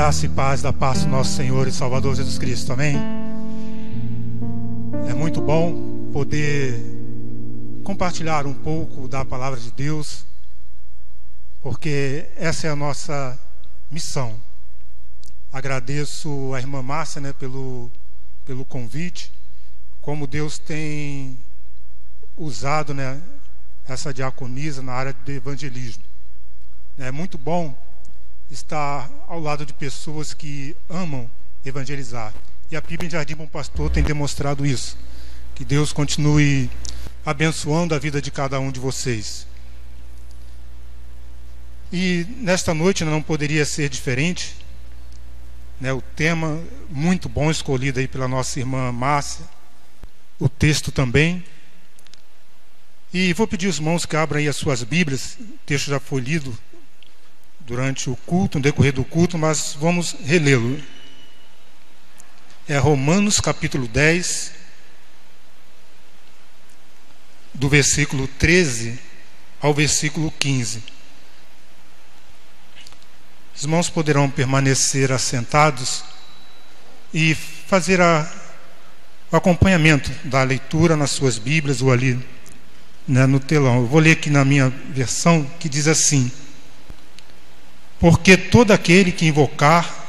Graça e paz da paz do nosso Senhor e Salvador Jesus Cristo, amém? É muito bom poder compartilhar um pouco da palavra de Deus, porque essa é a nossa missão. Agradeço a irmã Márcia, pelo convite, como Deus tem usado, essa diaconisa na área de evangelismo. É muito bom estar ao lado de pessoas que amam evangelizar. E a PIB em Jardim Bom Pastor tem demonstrado isso. Que Deus continue abençoando a vida de cada um de vocês. E nesta noite não poderia ser diferente. O tema muito bom escolhido aí pela nossa irmã Márcia. O texto também. E vou pedir aos irmãos que abram aí as suas Bíblias. O texto já foi lido durante o culto, no decorrer do culto, mas vamos relê-lo. É Romanos capítulo 10, do versículo 13 ao versículo 15. Os irmãos poderão permanecer assentados e fazer o acompanhamento da leitura nas suas Bíblias ou ali, no telão. Eu vou ler aqui na minha versão, que diz assim: porque todo aquele que invocar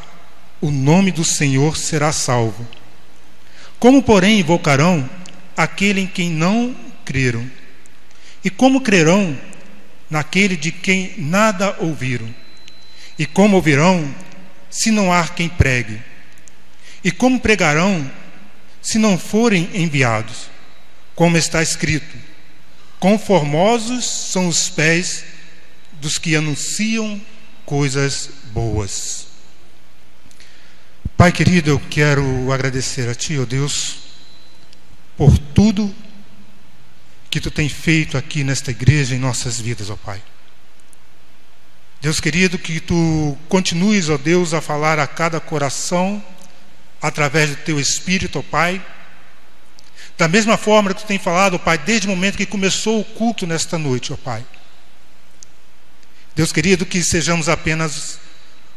o nome do Senhor será salvo. Como, porém, invocarão aquele em quem não creram? E como crerão naquele de quem nada ouviram? E como ouvirão se não há quem pregue? E como pregarão se não forem enviados? Como está escrito: quão formosos são os pés dos que anunciam coisas boas. Pai querido, eu quero agradecer a Ti, ó Deus, por tudo que Tu tem feito aqui nesta igreja, em nossas vidas, ó Pai. Deus querido, que Tu continues, ó Deus, a falar a cada coração através do Teu Espírito, ó Pai. Da mesma forma que Tu tem falado, ó Pai, desde o momento que começou o culto nesta noite, ó Pai. Deus querido, que sejamos apenas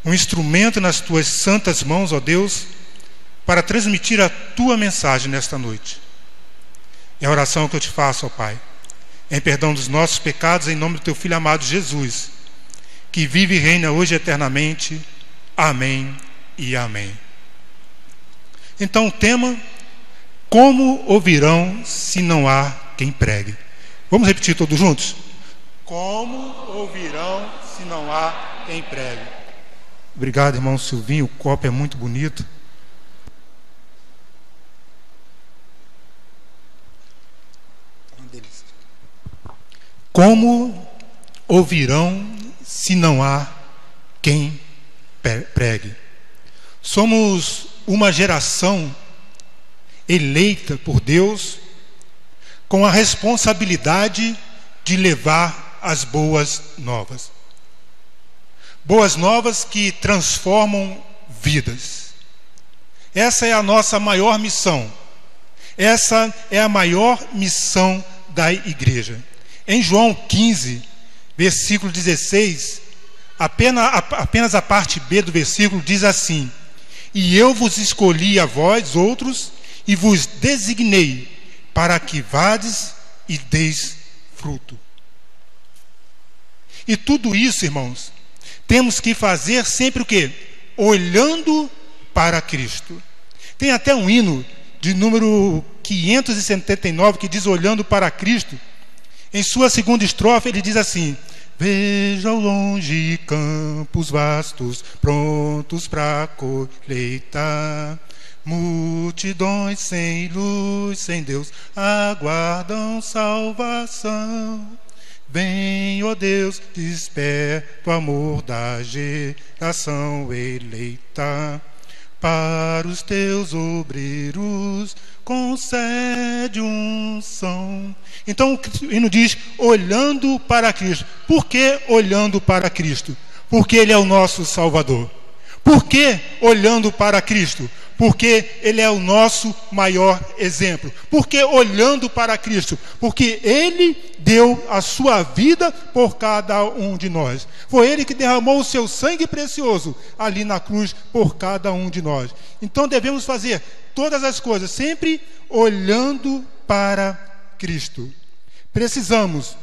um instrumento nas Tuas santas mãos, ó Deus, para transmitir a Tua mensagem nesta noite. É a oração que eu Te faço, ó Pai, em perdão dos nossos pecados, em nome do Teu Filho amado Jesus, que vive e reina hoje eternamente. Amém e amém. Então o tema: como ouvirão se não há quem pregue? Vamos repetir todos juntos? Como ouvirão se não há quem pregue? Obrigado, irmão Silvinho, o copo é muito bonito. Como ouvirão se não há quem pregue? Somos uma geração eleita por Deus com a responsabilidade de levar as boas novas. Boas novas que transformam vidas. Essa é a nossa maior missão. Essa é a maior missão da igreja. Em João 15, versículo 16, apenas a parte B do versículo diz assim: e eu vos escolhi a vós outros e vos designei para que vades e deis fruto. E tudo isso, irmãos, temos que fazer sempre o quê? Olhando para Cristo. Tem até um hino de número 579 que diz olhando para Cristo. Em sua segunda estrofe ele diz assim: veja ao longe campos vastos, prontos para a colheita. Multidões sem luz, sem Deus, aguardam salvação. Vem, ó Deus, desperta o amor da geração eleita. Para os teus obreiros concede unção. Então o hino diz olhando para Cristo. Por que olhando para Cristo? Porque Ele é o nosso Salvador. Por que olhando para Cristo? Porque Ele é o nosso maior exemplo. Porque olhando para Cristo, porque Ele deu a sua vida por cada um de nós. Foi Ele que derramou o seu sangue precioso ali na cruz por cada um de nós. Então devemos fazer todas as coisas sempre olhando para Cristo. Precisamos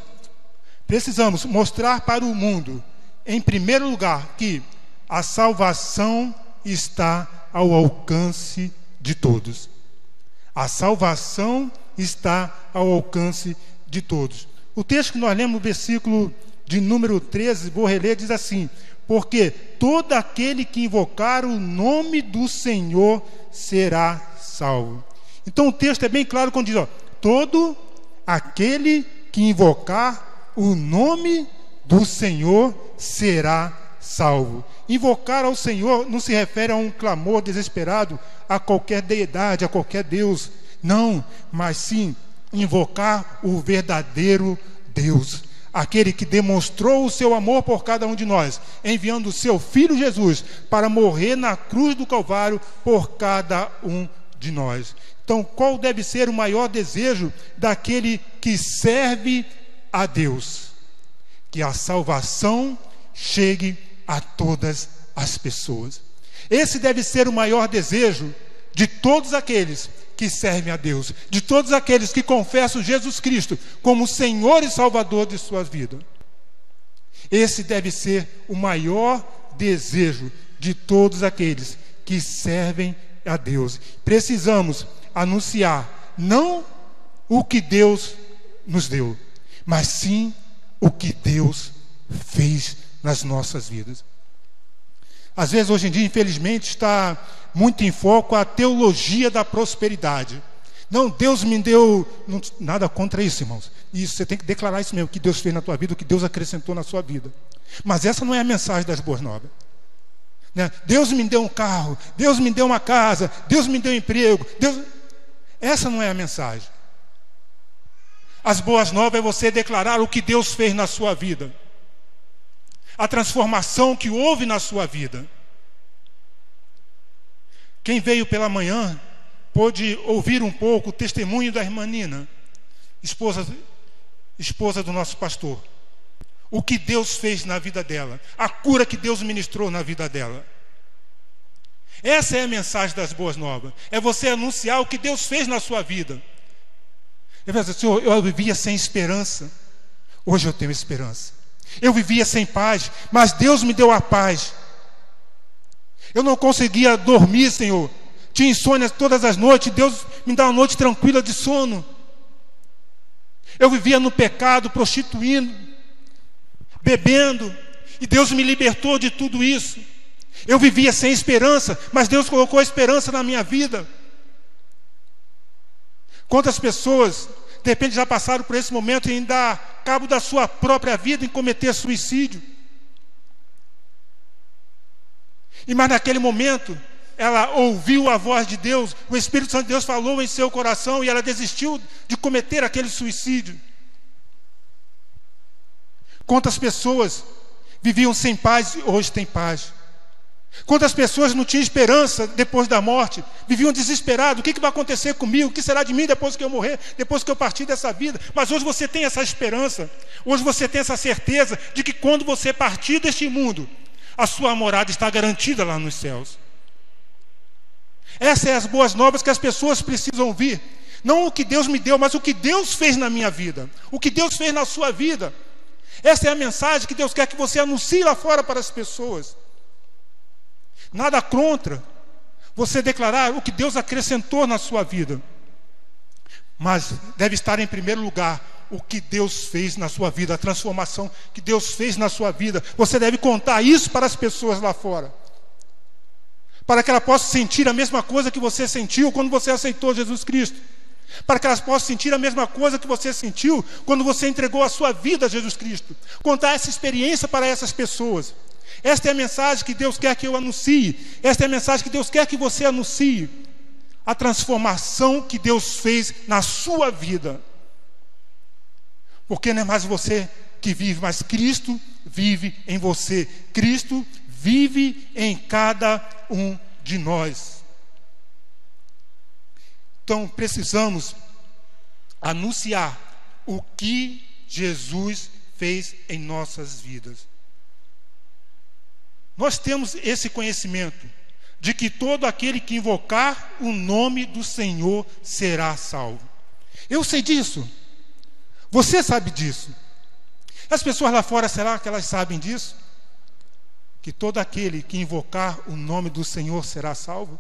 mostrar para o mundo, em primeiro lugar, que a salvação está ao alcance de todos. A salvação está ao alcance de todos. O texto que nós lemos no versículo de número 13, vou reler, diz assim: porque todo aquele que invocar o nome do Senhor será salvo. Então o texto é bem claro quando diz, todo aquele que invocar o nome do Senhor será salvo. Invocar ao Senhor não se refere a um clamor desesperado a qualquer deidade, a qualquer Deus. Não, mas sim invocar o verdadeiro Deus. Aquele que demonstrou o seu amor por cada um de nós, enviando o seu Filho Jesus para morrer na cruz do Calvário por cada um de nós. Então, qual deve ser o maior desejo daquele que serve a Deus? Que a salvação chegue a todas as pessoas. Esse deve ser o maior desejo de todos aqueles que servem a Deus, de todos aqueles que confessam Jesus Cristo como Senhor e Salvador de sua vida. Esse deve ser o maior desejo de todos aqueles que servem a Deus. Precisamos anunciar não o que Deus nos deu, mas sim o que Deus fez nas nossas vidas. Às vezes, hoje em dia, infelizmente, está muito em foco a teologia da prosperidade. Não, Deus me deu... Não, nada contra isso, irmãos. Isso, você tem que declarar isso mesmo, o que Deus fez na tua vida, o que Deus acrescentou na sua vida. Mas essa não é a mensagem das boas novas. Né? Deus me deu um carro, Deus me deu uma casa, Deus me deu um emprego. Essa não é a mensagem. As boas novas é você declarar o que Deus fez na sua vida. A transformação que houve na sua vida. Quem veio pela manhã pôde ouvir um pouco o testemunho da irmã Nina, esposa do nosso pastor. O que Deus fez na vida dela, a cura que Deus ministrou na vida dela. Essa é a mensagem das boas novas. É você anunciar o que Deus fez na sua vida. Senhor, eu vivia sem esperança, hoje eu tenho esperança. Eu vivia sem paz, mas Deus me deu a paz. Eu não conseguia dormir, Senhor. Tinha insônia todas as noites. Deus me dá uma noite tranquila de sono. Eu vivia no pecado, prostituindo, bebendo, e Deus me libertou de tudo isso. Eu vivia sem esperança, mas Deus colocou a esperança na minha vida. Quantas pessoas de repente já passaram por esse momento em dar cabo da sua própria vida, em cometer suicídio. Mas naquele momento, ela ouviu a voz de Deus, o Espírito Santo de Deus falou em seu coração e ela desistiu de cometer aquele suicídio. Quantas pessoas viviam sem paz e hoje têm paz? Quantas pessoas não tinham esperança depois da morte, viviam desesperados, o que vai acontecer comigo, o que será de mim depois que eu morrer, depois que eu partir dessa vida? Mas hoje você tem essa esperança, hoje você tem essa certeza de que quando você partir deste mundo, a sua morada está garantida lá nos céus. Essas são as boas novas que as pessoas precisam ouvir, não o que Deus me deu, mas o que Deus fez na minha vida, o que Deus fez na sua vida. Essa é a mensagem que Deus quer que você anuncie lá fora para as pessoas. Nada contra você declarar o que Deus acrescentou na sua vida, mas deve estar em primeiro lugar o que Deus fez na sua vida, a transformação que Deus fez na sua vida. Você deve contar isso para as pessoas lá fora, para que ela possa sentir a mesma coisa que você sentiu quando você aceitou Jesus Cristo, para que elas possam sentir a mesma coisa que você sentiu quando você entregou a sua vida a Jesus Cristo. Contar essa experiência para essas pessoas. Esta é a mensagem que Deus quer que eu anuncie. Esta é a mensagem que Deus quer que você anuncie. A transformação que Deus fez na sua vida. Porque não é mais você que vive, mas Cristo vive em você. Cristo vive em cada um de nós. Então, precisamos anunciar o que Jesus fez em nossas vidas. Nós temos esse conhecimento de que todo aquele que invocar o nome do Senhor será salvo. Eu sei disso. Você sabe disso. As pessoas lá fora, será que elas sabem disso? Que todo aquele que invocar o nome do Senhor será salvo?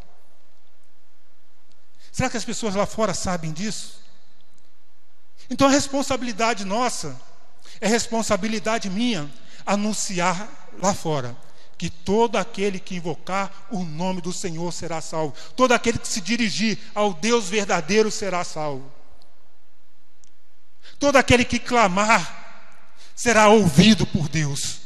Será que as pessoas lá fora sabem disso? Então a responsabilidade nossa, é responsabilidade minha, anunciar lá fora que todo aquele que invocar o nome do Senhor será salvo. Todo aquele que se dirigir ao Deus verdadeiro será salvo. Todo aquele que clamar será ouvido por Deus.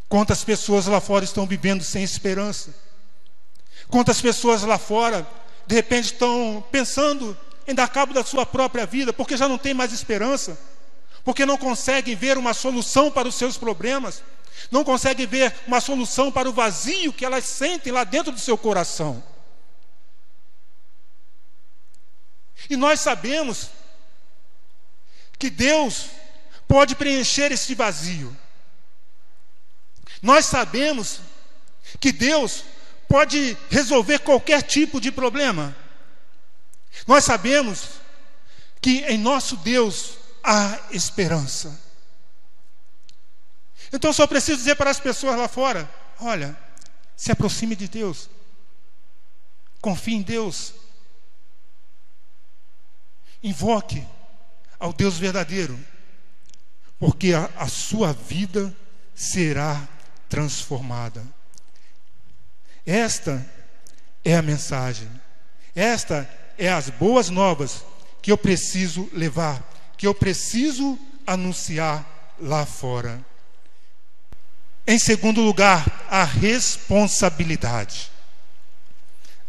Quantas pessoas lá fora estão vivendo sem esperança? Quantas pessoas lá fora, de repente, estão pensando em dar cabo da sua própria vida, porque já não tem mais esperança, porque não conseguem ver uma solução para os seus problemas, não conseguem ver uma solução para o vazio que elas sentem lá dentro do seu coração. E nós sabemos que Deus pode preencher esse vazio. Nós sabemos que Deus pode resolver qualquer tipo de problema. Nós sabemos que em nosso Deus há esperança. Então só preciso dizer para as pessoas lá fora: olha, se aproxime de Deus, confie em Deus, invoque ao Deus verdadeiro, porque a sua vida será transformada. Esta é a mensagem, esta é as boas novas que eu preciso levar, que eu preciso anunciar lá fora. Em segundo lugar, a responsabilidade.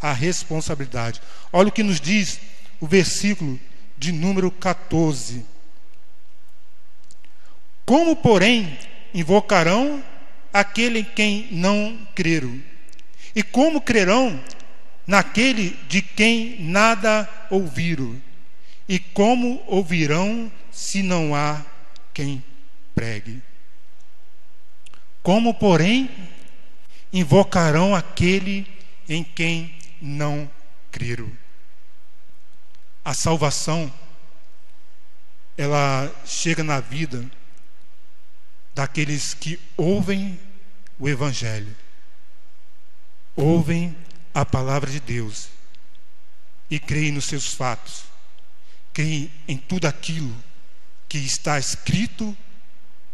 A responsabilidade. Olha o que nos diz o versículo de número 14. Como, porém, invocarão aquele em quem não creram? E como crerão naquele de quem nada ouviram? E como ouvirão se não há quem pregue? Como, porém, invocarão aquele em quem não creram? A salvação, ela chega na vida daqueles que ouvem o Evangelho, ouvem a palavra de Deus e creem nos seus fatos, creem em tudo aquilo que está escrito,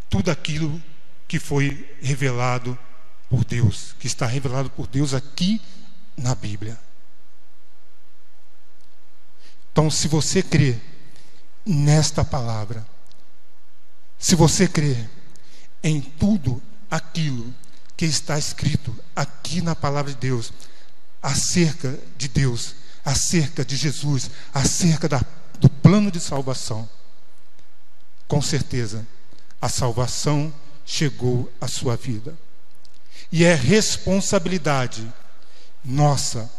tudo aquilo que foi revelado por Deus, que está revelado por Deus aqui na Bíblia. Então, se você crê nesta palavra, se você crê em tudo aquilo que está escrito aqui na palavra de Deus, acerca de Deus, acerca de Jesus, acerca do plano de salvação, com certeza a salvação chegou à sua vida. E é responsabilidade nossa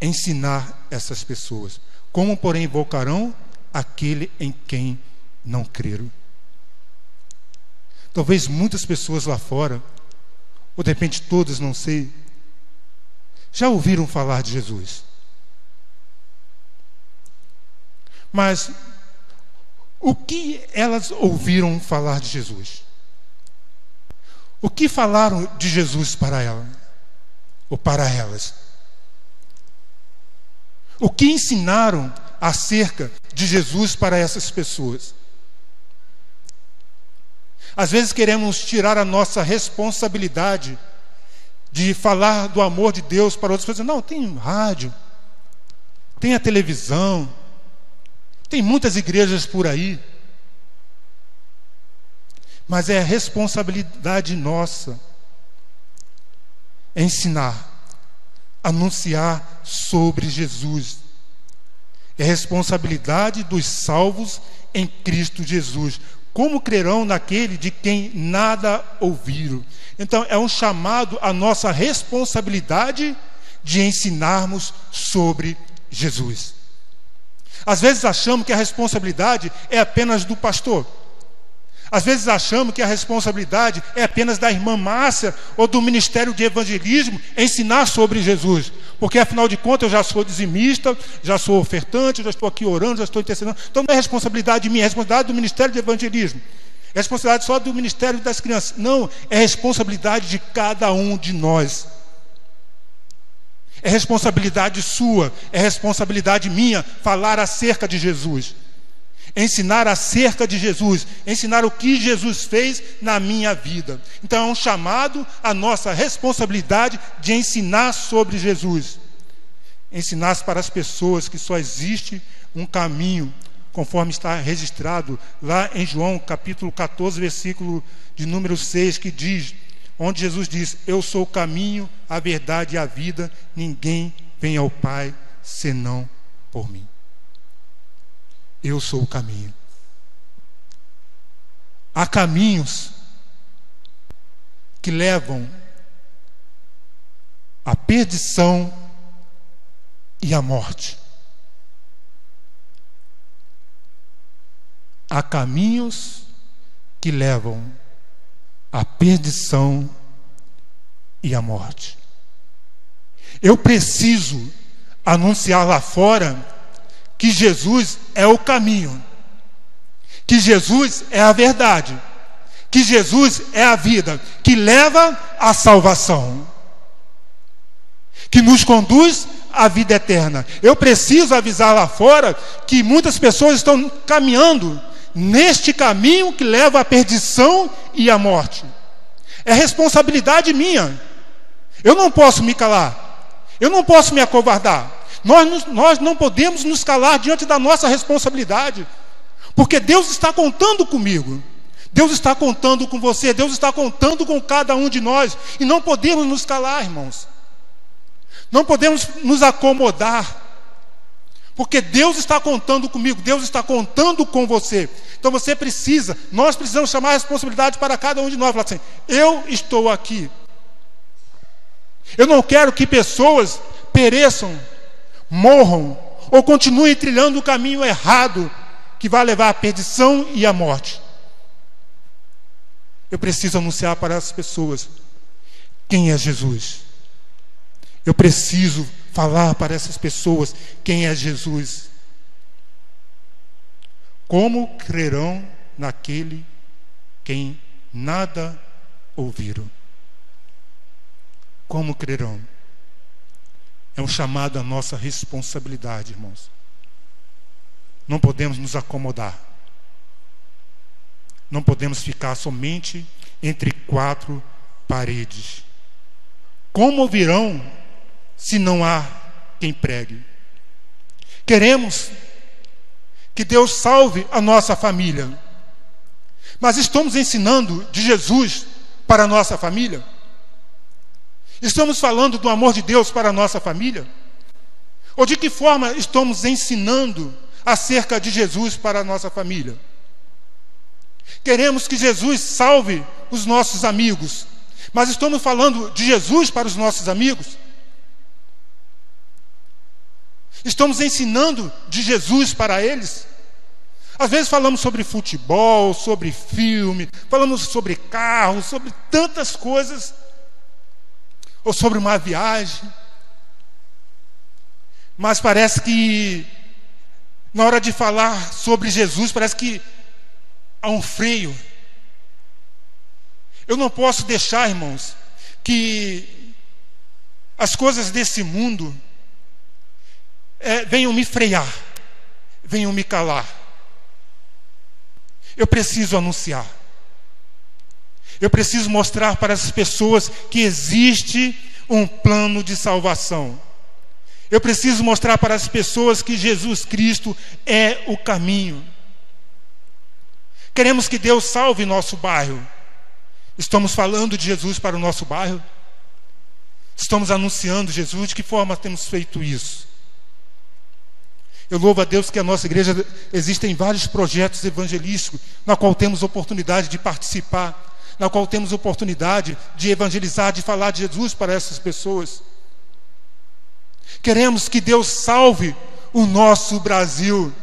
ensinar essas pessoas. Como, porém, invocarão aquele em quem não creram? Talvez muitas pessoas lá fora, ou de repente todas, não sei, já ouviram falar de Jesus. Mas o que elas ouviram falar de Jesus? O que falaram de Jesus para ela? Ou para elas? O que ensinaram acerca de Jesus para essas pessoas? Às vezes queremos tirar a nossa responsabilidade de falar do amor de Deus para outras pessoas. Não, tem rádio, tem a televisão, tem muitas igrejas por aí. Mas é responsabilidade nossa ensinar, anunciar sobre Jesus. É responsabilidade dos salvos em Cristo Jesus. Como crerão naquele de quem nada ouviram? Então é um chamado à nossa responsabilidade de ensinarmos sobre Jesus. Às vezes achamos que a responsabilidade é apenas do pastor. Às vezes achamos que a responsabilidade é apenas da irmã Márcia ou do Ministério de Evangelismo ensinar sobre Jesus. Porque, afinal de contas, eu já sou dizimista, já sou ofertante, já estou aqui orando, já estou intercedendo. Então não é responsabilidade minha, é responsabilidade do Ministério de Evangelismo. É responsabilidade só do Ministério das Crianças. Não, é responsabilidade de cada um de nós. É responsabilidade sua, é responsabilidade minha falar acerca de Jesus. Ensinar acerca de Jesus, ensinar o que Jesus fez na minha vida. Então é um chamado à nossa responsabilidade de ensinar sobre Jesus. Ensinar para as pessoas que só existe um caminho, conforme está registrado lá em João capítulo 14, versículo de número 6, que diz, onde Jesus diz: eu sou o caminho, a verdade e a vida, ninguém vem ao Pai senão por mim. Eu sou o caminho. Há caminhos que levam à perdição e à morte. Há caminhos que levam à perdição e à morte. Eu preciso anunciar lá fora que Jesus é o caminho, que Jesus é a verdade, que Jesus é a vida, que leva à salvação, que nos conduz à vida eterna. Eu preciso avisar lá fora que muitas pessoas estão caminhando neste caminho que leva à perdição e à morte. É responsabilidade minha. Eu não posso me calar, eu não posso me acovardar. Nós não podemos nos calar diante da nossa responsabilidade, porque Deus está contando comigo, Deus está contando com você, Deus está contando com cada um de nós, e não podemos nos calar, irmãos. Não podemos nos acomodar, porque Deus está contando comigo, Deus está contando com você. Então nós precisamos chamar a responsabilidade para cada um de nós, falar assim: eu estou aqui. Eu não quero que pessoas pereçam, morram ou continuem trilhando o caminho errado que vai levar à perdição e à morte. Eu preciso anunciar para essas pessoas quem é Jesus. Eu preciso falar para essas pessoas quem é Jesus. Como crerão naquele quem nada ouviram? Como crerão? É um chamado à nossa responsabilidade, irmãos. Não podemos nos acomodar. Não podemos ficar somente entre quatro paredes. Como ouvirão se não há quem pregue? Queremos que Deus salve a nossa família, mas estamos ensinando de Jesus para a nossa família? Estamos falando do amor de Deus para a nossa família? Ou de que forma estamos ensinando acerca de Jesus para a nossa família? Queremos que Jesus salve os nossos amigos, mas estamos falando de Jesus para os nossos amigos? Estamos ensinando de Jesus para eles? Às vezes falamos sobre futebol, sobre filme, falamos sobre carro, sobre tantas coisas, ou sobre uma viagem, mas parece que na hora de falar sobre Jesus, parece que há um freio. Eu não posso deixar, irmãos, que as coisas desse mundo venham me frear, venham me calar. Eu preciso anunciar. Eu preciso mostrar para as pessoas que existe um plano de salvação. Eu preciso mostrar para as pessoas que Jesus Cristo é o caminho. Queremos que Deus salve nosso bairro. Estamos falando de Jesus para o nosso bairro? Estamos anunciando Jesus? De que forma temos feito isso? Eu louvo a Deus que a nossa igreja existem vários projetos evangelísticos na qual temos oportunidade de participar, na qual temos oportunidade de evangelizar, de falar de Jesus para essas pessoas. Queremos que Deus salve o nosso Brasil.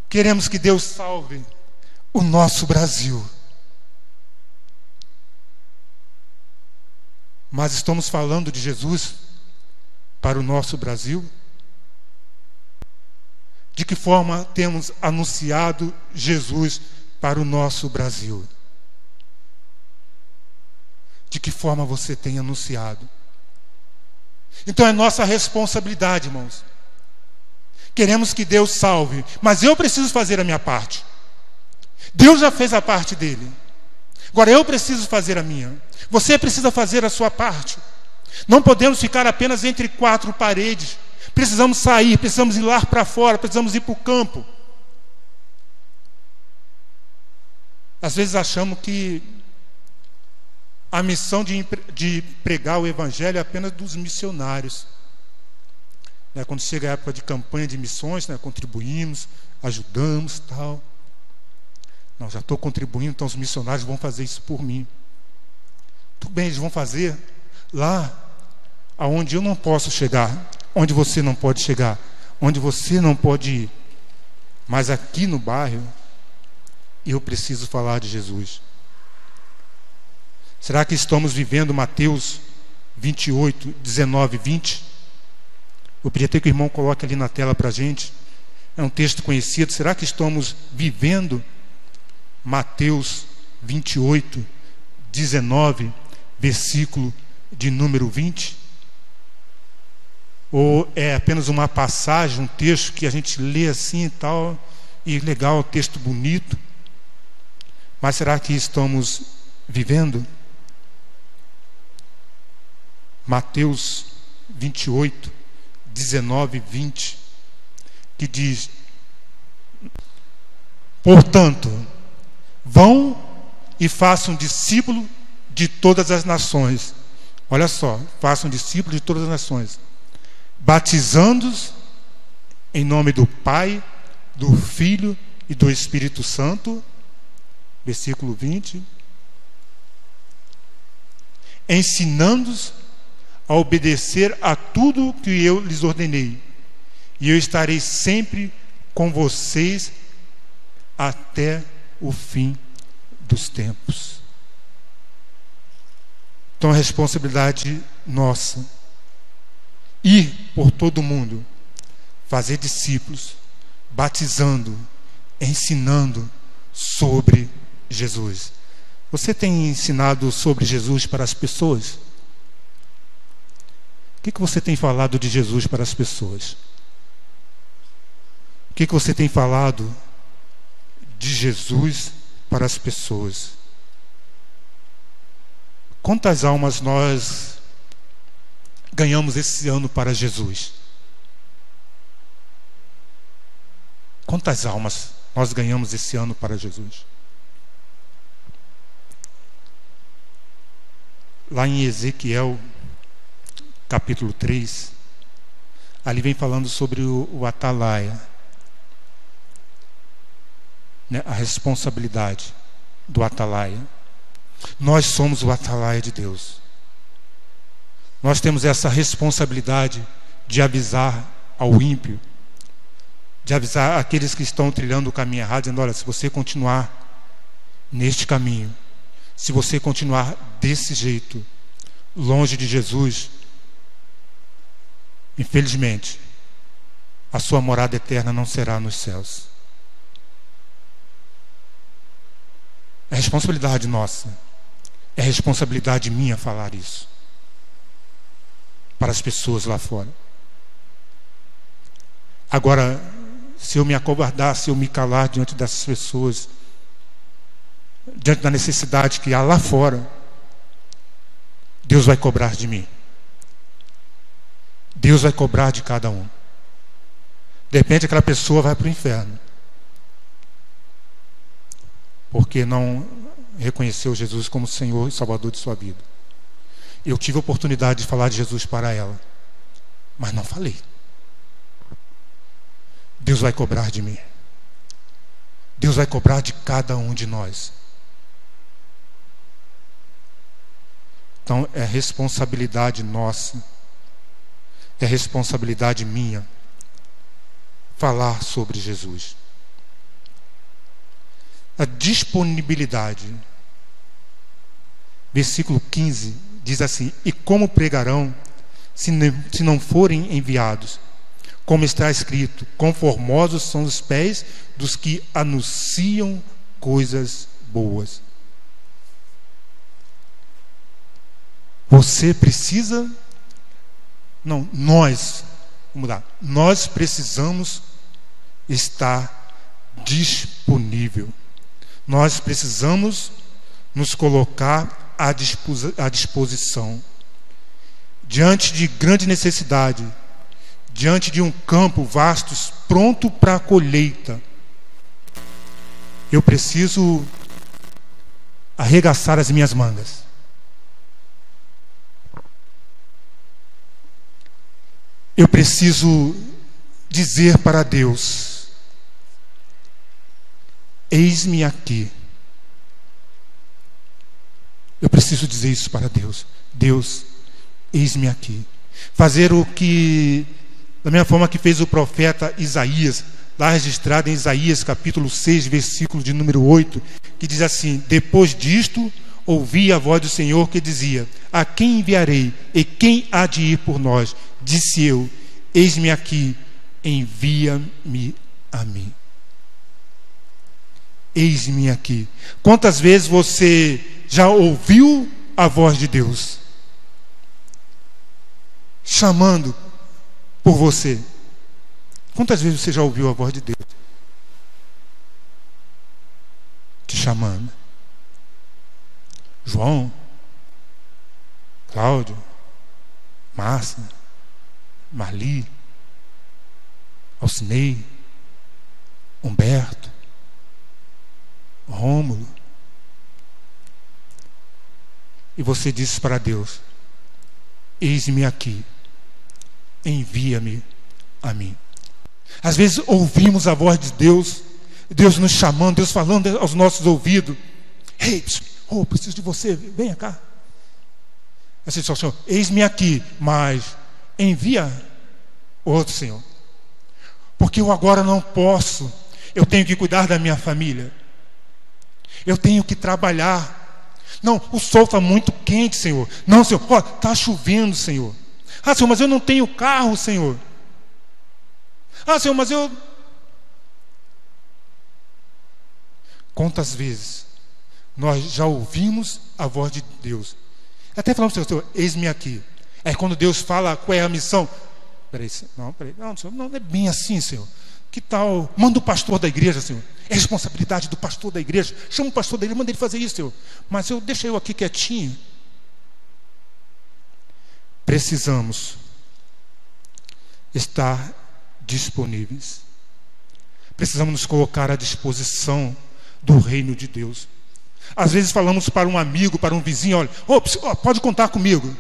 Queremos que Deus salve o nosso Brasil. Mas estamos falando de Jesus para o nosso Brasil? De que forma temos anunciado Jesus para o nosso Brasil? De que forma você tem anunciado? Então é nossa responsabilidade, irmãos. Queremos que Deus salve, mas eu preciso fazer a minha parte. Deus já fez a parte dele. Agora eu preciso fazer a minha. Você precisa fazer a sua parte. Não podemos ficar apenas entre quatro paredes. Precisamos sair, precisamos ir lá para fora, precisamos ir para o campo. Às vezes achamos que a missão de pregar o Evangelho é apenas dos missionários. Quando chega a época de campanha de missões, contribuímos, ajudamos, tal. Não, já estou contribuindo, então os missionários vão fazer isso por mim. Tudo bem, eles vão fazer lá aonde eu não posso chegar, onde você não pode chegar, onde você não pode ir. Mas aqui no bairro, eu preciso falar de Jesus. Será que estamos vivendo Mateus 28, 19 e 20? Eu podia ter que o irmão coloque ali na tela para a gente. É um texto conhecido. Será que estamos vivendo Mateus 28, 19, versículo de número 20? Ou é apenas uma passagem, um texto que a gente lê assim e tal, e legal, texto bonito, mas será que estamos vivendo? Mateus 28, 19 e 20, que diz: portanto, vão e façam discípulo de todas as nações. Olha só, façam discípulo de todas as nações, batizando-os em nome do Pai, do Filho e do Espírito Santo. Versículo 20. Ensinando-os a obedecer a tudo que eu lhes ordenei, e eu estarei sempre com vocês até o fim dos tempos. Então, a responsabilidade nossa, ir por todo mundo, fazer discípulos, batizando, ensinando sobre Jesus. Você tem ensinado sobre Jesus para as pessoas? O que você tem falado de Jesus para as pessoas? O que você tem falado de Jesus para as pessoas? Quantas almas nós ganhamos esse ano para Jesus? Quantas almas nós ganhamos esse ano para Jesus? Lá em Ezequiel, capítulo 3, ali vem falando sobre o atalaia, a responsabilidade do atalaia. Nós somos o atalaia de Deus. Nós temos essa responsabilidade de avisar ao ímpio, de avisar aqueles que estão trilhando o caminho errado, dizendo: olha, se você continuar neste caminho, se você continuar desse jeito, longe de Jesus, infelizmente, a sua morada eterna não será nos céus. É responsabilidade nossa, é responsabilidade minha falar isso para as pessoas lá fora. Agora, se eu me acovardar, se eu me calar diante dessas pessoas, diante da necessidade que há lá fora, Deus vai cobrar de mim. Deus vai cobrar de cada um. De repente aquela pessoa vai para o inferno, porque não reconheceu Jesus como Senhor e Salvador de sua vida. Eu tive a oportunidade de falar de Jesus para ela, mas não falei. Deus vai cobrar de mim. Deus vai cobrar de cada um de nós. Então é responsabilidade nossa, é responsabilidade minha falar sobre Jesus. A disponibilidade. Versículo 15 diz assim: e como pregarão se não forem enviados? Como está escrito: conformosos são os pés dos que anunciam coisas boas. Você precisa, não, nós, vamos mudar, nós precisamos estar disponível. Nós precisamos nos colocar à disposição. Diante de grande necessidade, diante de um campo vasto, pronto para a colheita, eu preciso arregaçar as minhas mangas. Eu preciso dizer para Deus: eis-me aqui. Eu preciso dizer isso para Deus. Deus, eis-me aqui. Fazer o que, da mesma forma que fez o profeta Isaías, lá registrado em Isaías capítulo 6, versículo de número 8, que diz assim: depois disto, ouvi a voz do Senhor que dizia: a quem enviarei e quem há de ir por nós? Disse eu: eis-me aqui, envia-me a mim. Eis-me aqui. Quantas vezes você já ouviu a voz de Deus chamando por você? Quantas vezes você já ouviu a voz de Deus te chamando? João, Cláudio, Márcia, Marli, Alcinei, Humberto, Rômulo. E você disse para Deus: eis-me aqui, envia-me a mim. Às vezes ouvimos a voz de Deus, Deus nos chamando, Deus falando aos nossos ouvidos: ei, preciso de você, venha cá. Assim, Senhor, eis-me aqui, mas envia outro, Senhor, porque eu agora não posso, eu tenho que cuidar da minha família, eu tenho que trabalhar. Não, o sol está muito quente, Senhor. Não, Senhor, está chovendo, Senhor. Ah, Senhor, mas eu não tenho carro, Senhor. Ah, Senhor, mas eu... Quantas vezes nós já ouvimos a voz de Deus? Até falamos, Senhor, eis-me aqui. Aí quando Deus fala qual é a missão, peraí, não, Senhor, não é bem assim, Senhor. Que tal? Manda o pastor da igreja, Senhor. É responsabilidade do pastor da igreja. Chama o pastor da igreja, manda ele fazer isso, Senhor. Mas deixa eu aqui quietinho. Precisamos estar disponíveis. Precisamos nos colocar à disposição do reino de Deus. Às vezes falamos para um amigo, para um vizinho: olha, pode contar comigo.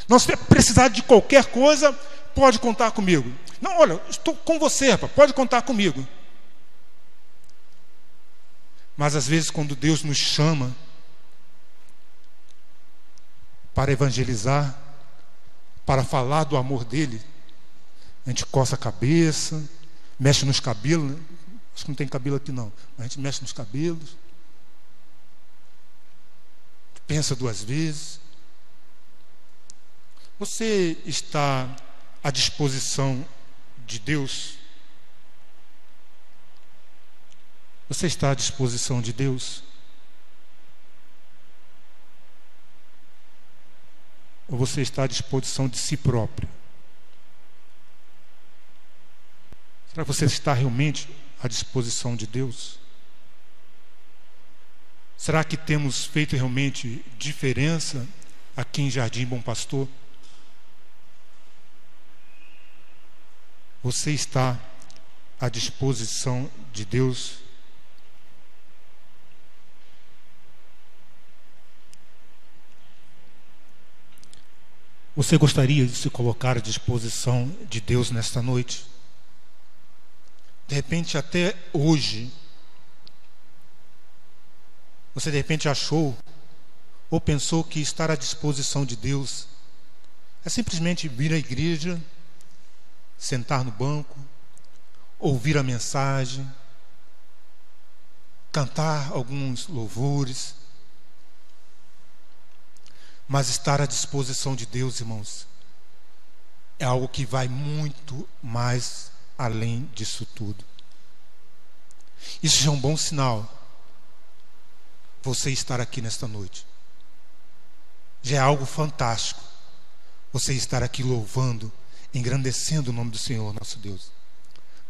Não, se precisar de qualquer coisa, pode contar comigo. Não, olha, estou com você, rapaz, pode contar comigo. Mas às vezes quando Deus nos chama para evangelizar, para falar do amor dele, a gente coça a cabeça, mexe nos cabelos, né? Acho que não tem cabelo aqui não, mas a gente mexe nos cabelos, pensa duas vezes. Você está à disposição de Deus? Você está à disposição de Deus? Ou você está à disposição de si próprio? Será que você está realmente à disposição de Deus? Será que temos feito realmente diferença aqui em Jardim Bom Pastor? Você está à disposição de Deus? Você gostaria de se colocar à disposição de Deus nesta noite? De repente, até hoje, você de repente achou ou pensou que estar à disposição de Deus é simplesmente vir à igreja, sentar no banco, ouvir a mensagem, cantar alguns louvores. Mas estar à disposição de Deus, irmãos, é algo que vai muito mais além disso tudo. Isso já é um bom sinal. Você estar aqui nesta noite já é algo fantástico. Você estar aqui louvando, engrandecendo o nome do Senhor nosso Deus,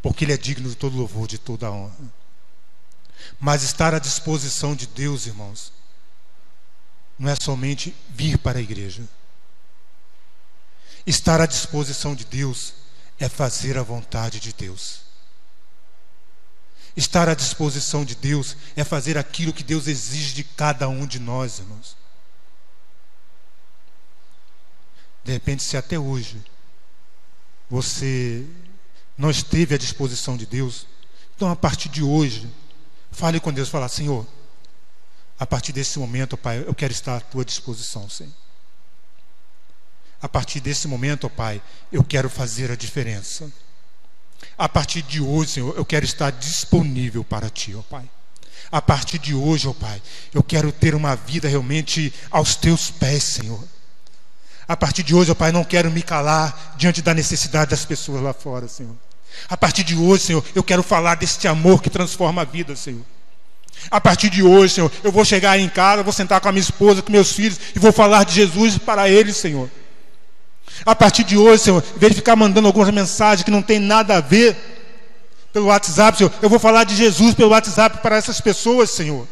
porque Ele é digno de todo louvor, de toda honra. Mas estar à disposição de Deus, irmãos, não é somente vir para a igreja. Estar à disposição de Deus é fazer a vontade de Deus. Estar à disposição de Deus é fazer aquilo que Deus exige de cada um de nós, irmãos. De repente, se até hoje você não esteve à disposição de Deus, então a partir de hoje, fale com Deus, fala: Senhor, a partir desse momento, Pai, eu quero estar à tua disposição, Senhor. A partir desse momento, Pai, eu quero fazer a diferença. A partir de hoje, Senhor, eu quero estar disponível para Ti, ó Pai. A partir de hoje, ó Pai, eu quero ter uma vida realmente aos Teus pés, Senhor. A partir de hoje, ó Pai, não quero me calar diante da necessidade das pessoas lá fora, Senhor. A partir de hoje, Senhor, eu quero falar deste amor que transforma a vida, Senhor. A partir de hoje, Senhor, eu vou chegar em casa, vou sentar com a minha esposa, com meus filhos e vou falar de Jesus para eles, Senhor. A partir de hoje, Senhor, em vez de ficar mandando algumas mensagens que não tem nada a ver pelo WhatsApp, Senhor, eu vou falar de Jesus pelo WhatsApp para essas pessoas, Senhor.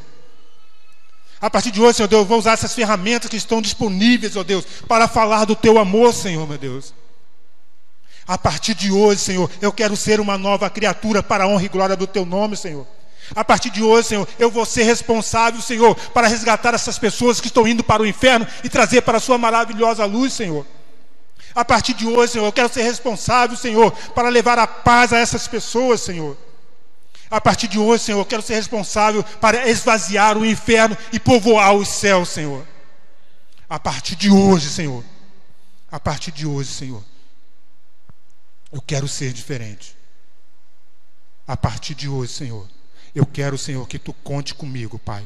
A partir de hoje, Senhor Deus, eu vou usar essas ferramentas que estão disponíveis, ó Deus, para falar do Teu amor, Senhor, meu Deus. A partir de hoje, Senhor, eu quero ser uma nova criatura para a honra e glória do Teu nome, Senhor. A partir de hoje, Senhor, eu vou ser responsável, Senhor, para resgatar essas pessoas que estão indo para o inferno e trazer para a Sua maravilhosa luz, Senhor. A partir de hoje, Senhor, eu quero ser responsável, Senhor, para levar a paz a essas pessoas, Senhor. A partir de hoje, Senhor, eu quero ser responsável para esvaziar o inferno e povoar os céus, Senhor. A partir de hoje, Senhor, a partir de hoje, Senhor, eu quero ser diferente. A partir de hoje, Senhor, eu quero, Senhor, que Tu conte comigo, Pai.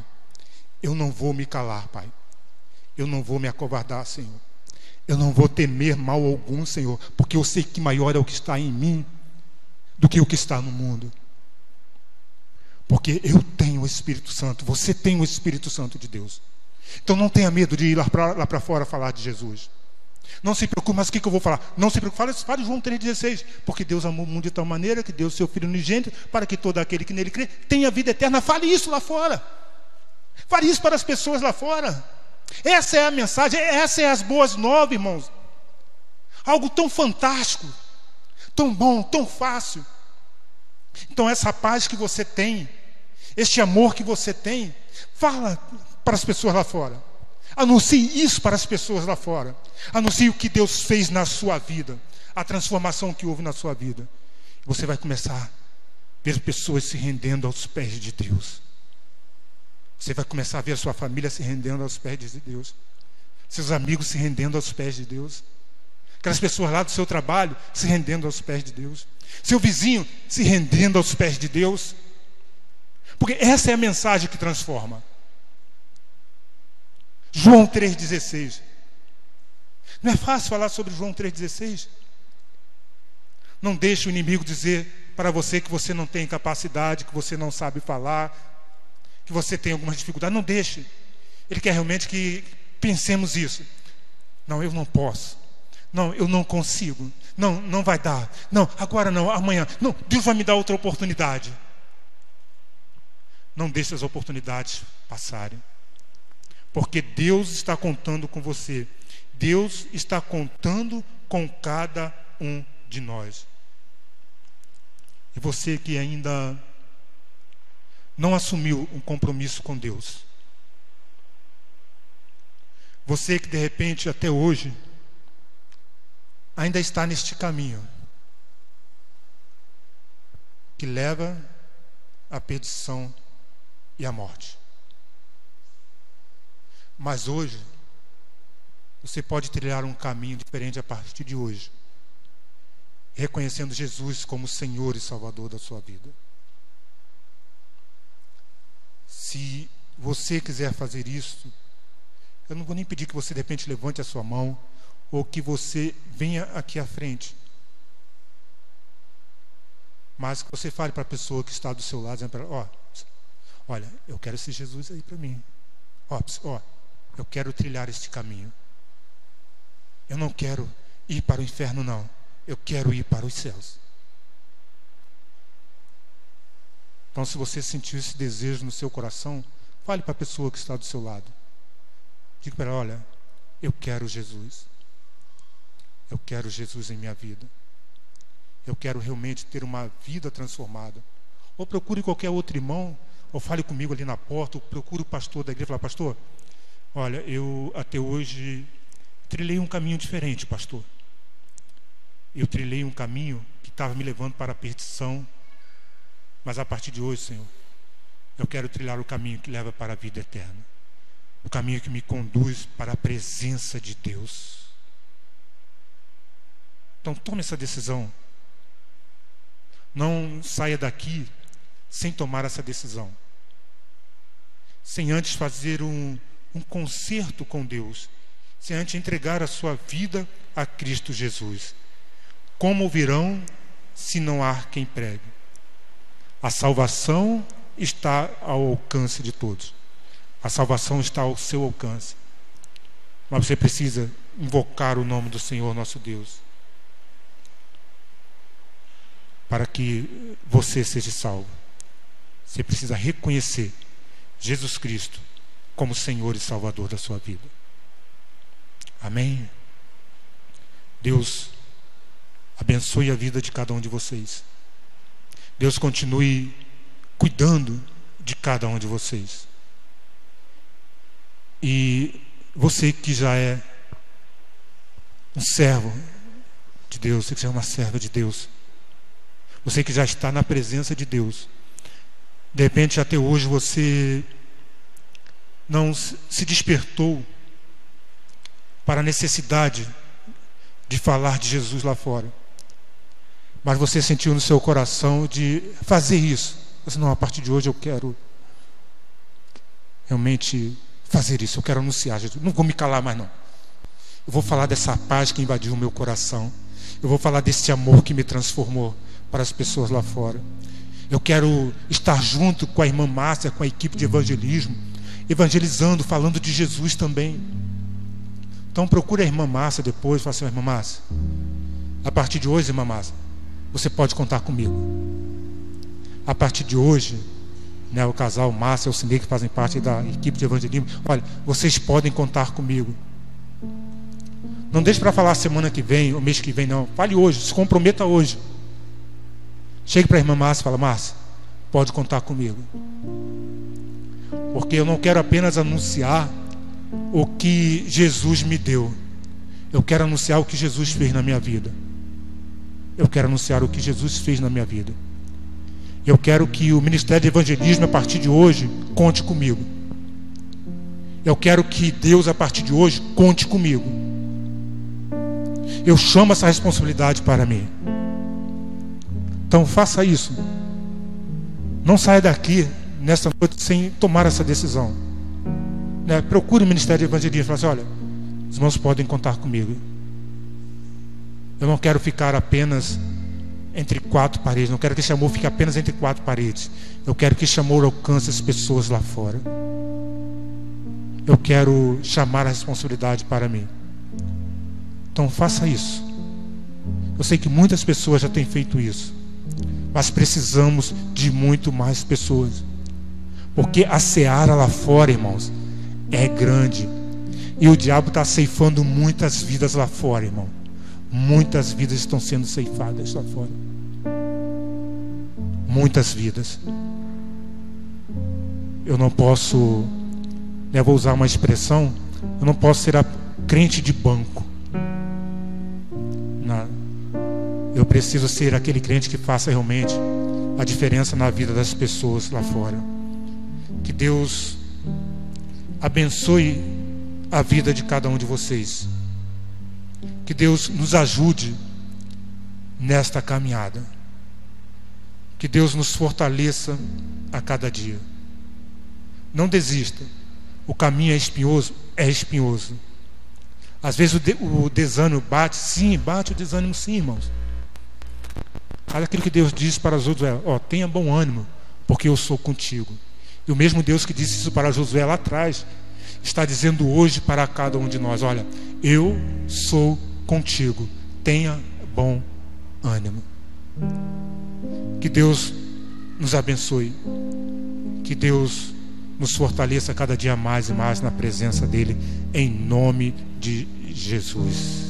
Eu não vou me calar, Pai. Eu não vou me acovardar, Senhor. Eu não vou temer mal algum, Senhor, porque eu sei que maior é o que está em mim do que o que está no mundo. Porque eu tenho o Espírito Santo, você tem o Espírito Santo de Deus. Então não tenha medo de ir lá para fora falar de Jesus. Não se preocupe, mas o que eu vou falar? Não se preocupe, fale João 3,16. Porque Deus amou o mundo de tal maneira que deu o seu Filho unigênito para que todo aquele que nele crê tenha vida eterna. Fale isso lá fora. Fale isso para as pessoas lá fora. Essa é a mensagem, essa é as boas novas, irmãos. Algo tão fantástico, tão bom, tão fácil. Então essa paz que você tem, este amor que você tem, fala para as pessoas lá fora. Anuncie isso para as pessoas lá fora. Anuncie o que Deus fez na sua vida, a transformação que houve na sua vida. Você vai começar a ver pessoas se rendendo aos pés de Deus. Você vai começar a ver a sua família se rendendo aos pés de Deus, seus amigos se rendendo aos pés de Deus, aquelas pessoas lá do seu trabalho se rendendo aos pés de Deus, seu vizinho se rendendo aos pés de Deus, porque essa é a mensagem que transforma. João 3,16. Não é fácil falar sobre João 3,16? Não deixe o inimigo dizer para você que você não tem capacidade, que você não sabe falar, que você tem algumas dificuldades. Não deixe. Ele quer realmente que pensemos isso. Não, eu não posso. Não, eu não consigo. Não, não vai dar. Não, agora não, amanhã. Não, Deus vai me dar outra oportunidade. Não deixe as oportunidades passarem. Porque Deus está contando com você. Deus está contando com cada um de nós. E você que ainda não assumiu um compromisso com Deus. Você que de repente até hoje ainda está neste caminho que leva à perdição e à morte. Mas hoje, você pode trilhar um caminho diferente a partir de hoje, reconhecendo Jesus como Senhor e Salvador da sua vida. Se você quiser fazer isso, eu não vou nem pedir que você de repente levante a sua mão, ou que você venha aqui à frente, mas que você fale para a pessoa que está do seu lado, dizendo para ela: olha, eu quero esse Jesus aí para mim. Eu quero trilhar este caminho. Eu não quero ir para o inferno, não. Eu quero ir para os céus. Então, se você sentiu esse desejo no seu coração, fale para a pessoa que está do seu lado. Diga para ela: olha, eu quero Jesus. Eu quero Jesus em minha vida. Eu quero realmente ter uma vida transformada. Ou procure qualquer outro irmão, ou fale comigo ali na porta, ou procure o pastor da igreja e fale: pastor, olha, eu até hoje trilhei um caminho diferente, pastor. Eu trilhei um caminho que estava me levando para a perdição, mas a partir de hoje, Senhor, eu quero trilhar o caminho que leva para a vida eterna, o caminho que me conduz para a presença de Deus. Então tome essa decisão. Não saia daqui sem tomar essa decisão, sem antes fazer um concerto com Deus, sem antes entregar a sua vida a Cristo Jesus. Como ouvirão se não há quem pregue? A salvação está ao alcance de todos. A salvação está ao seu alcance. Mas você precisa invocar o nome do Senhor nosso Deus, para que você seja salvo. Você precisa reconhecer Jesus Cristo como Senhor e Salvador da sua vida. Amém? Deus abençoe a vida de cada um de vocês. Deus continue cuidando de cada um de vocês. E você que já é um servo de Deus, você que já é uma serva de Deus, você que já está na presença de Deus, de repente até hoje você não se despertou para a necessidade de falar de Jesus lá fora, mas você sentiu no seu coração de fazer isso. Você: não, a partir de hoje eu quero realmente fazer isso, eu quero anunciar Jesus, não vou me calar mais não. Eu vou falar dessa paz que invadiu o meu coração, eu vou falar desse amor que me transformou para as pessoas lá fora. Eu quero estar junto com a irmã Márcia, com a equipe de evangelismo, evangelizando, falando de Jesus também. Então procure a irmã Márcia depois, fala assim: irmã Márcia, a partir de hoje, irmã Márcia, você pode contar comigo. A partir de hoje, o casal Márcia e o Cinei, que fazem parte da equipe de evangelismo, olha, vocês podem contar comigo. Não deixe para falar semana que vem, ou mês que vem, não. Fale hoje, se comprometa hoje. Chegue para a irmã Márcia e fala: Márcia, pode contar comigo. Porque eu não quero apenas anunciar o que Jesus me deu. Eu quero anunciar o que Jesus fez na minha vida. Eu quero anunciar o que Jesus fez na minha vida. Eu quero que o Ministério de Evangelismo, a partir de hoje, conte comigo. Eu quero que Deus, a partir de hoje, conte comigo. Eu chamo essa responsabilidade para mim. Então faça isso. Não saia daqui nesta noite sem tomar essa decisão. Procure o Ministério de Evangelismo e fale assim: olha, os irmãos podem contar comigo. Eu não quero ficar apenas entre quatro paredes. Não quero que esse amor fique apenas entre quatro paredes. Eu quero que esse amor alcance as pessoas lá fora. Eu quero chamar a responsabilidade para mim. Então faça isso. Eu sei que muitas pessoas já têm feito isso, mas precisamos de muito mais pessoas, porque a seara lá fora, irmãos, é grande, e o diabo está ceifando muitas vidas lá fora, irmão. Muitas vidas estão sendo ceifadas lá fora. Muitas vidas. Eu não posso, vou usar uma expressão, eu não posso ser a crente de banco. Eu preciso ser aquele crente que faça realmente a diferença na vida das pessoas lá fora. Que Deus abençoe a vida de cada um de vocês. Que Deus nos ajude nesta caminhada. Que Deus nos fortaleça a cada dia. Não desista. O caminho é espinhoso? É espinhoso. Às vezes o desânimo bate, sim, bate o desânimo, sim, irmãos. Mas aquilo que Deus diz para Josué: ó, tenha bom ânimo, porque eu sou contigo. E o mesmo Deus que disse isso para Josué lá atrás, está dizendo hoje para cada um de nós: olha, eu sou contigo, tenha bom ânimo. Que Deus nos abençoe, que Deus nos fortaleça cada dia mais e mais na presença dele, em nome de Jesus.